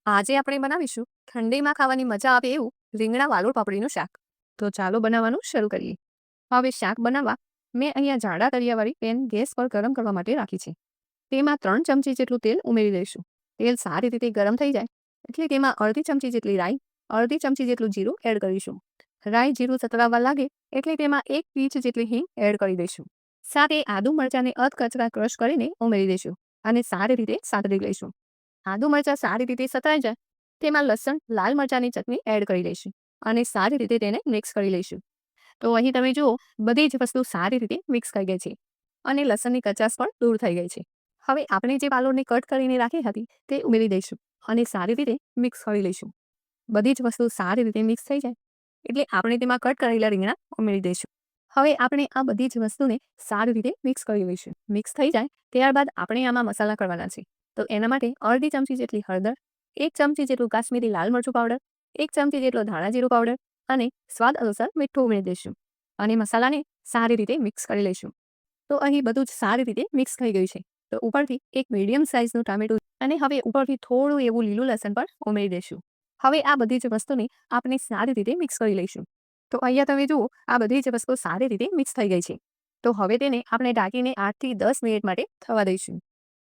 આજે આપણે બનાવીશું ઠંડીમાં ખાવાની મજા આવે એવું રીંગણા વાલોળ પાપડીનું શાક. તો ચાલો બનાવવાનું શરૂ કરીએ. હવે શાક બનાવવા મેં અહીંયા જાડા તળિયાવાળી પેન ગેસ પર ગરમ કરવા માટે રાખી છે. તેમાં 3 ચમચી જેટલું તેલ ઉમેરી દઈશું. તેલ સારી રીતે ગરમ થઈ જાય એટલે તેમાં અડધી ચમચી જેટલી રાઈ, અડધી ચમચી જેટલું જીરું એડ કરીશું. રાઈ જીરું સતળાવા લાગે એટલે તેમાં 1 પીંચ જેટલી હિંગ એડ કરી દઈશું. સાથે આદુ મરચાંને અધકચરા ક્રશ કરીને ઉમેરી દઈશું અને સારી રીતે સાતળી લઈશું. આદુ મરચાં સારી રીતે સતળાઈ જાય તેમાં લસણ, લાલ મરચાંની ચટણી એડ કરી દઈશું અને સારી રીતે તેને મિક્સ કરી લઈશું. તો અહીં તમે જુઓ બધી જ વસ્તુ સારી રીતે મિક્સ થઈ ગઈ છે અને લસણની કચાશ પણ દૂર થઈ ગઈ છે. હવે આપણે જે વાલોળને કટ કરીને રાખી હતી તે ઉમેરી દઈશું અને સારી રીતે મિક્સ કરી લઈશું. બધી જ વસ્તુ સારી રીતે મિક્સ થઈ જાય એટલે આપણે તેમાં કટ કરેલા રીંગણા ઉમેરી દઈશું. હવે આપણે આ બધી જ વસ્તુને સારી રીતે મિક્સ કરી લઈશું. મિક્સ થઈ જાય ત્યારબાદ આપણે આમાં મસાલા કરવાના છે. તો એના માટે અડધી ચમચી જેટલી હળદર, 1 ચમચી જેટલું કાશ્મીરી લાલ મરચું પાવડર, 1 ચમચી જેટલો ધાણા જીરું પાવડર અને સ્વાદ અનુસાર મીઠું ઉમેરી દઈશું અને મસાલાને સારી રીતે મિક્સ કરી લઈશું. તો અહીં બધું જ સારી રીતે મિક્સ થઈ ગયું છે. તો ઉપરથી એક મીડિયમ સાઇઝનું ટામેટું અને હવે ઉપરથી થોડું એવું લીલું લસણ પણ ઉમેરી દઈશું. હવે આ બધી જ વસ્તુને આપણે સારી રીતે મિક્સ કરી લઈશું. તો અહીંયા તમે જુઓ આ બધી જ વસ્તુ સારી રીતે મિક્સ થઈ ગઈ છે. તો હવે તેને આપણે ઢાંકીને 8 થી 10 મિનિટ માટે થવા દઈશું.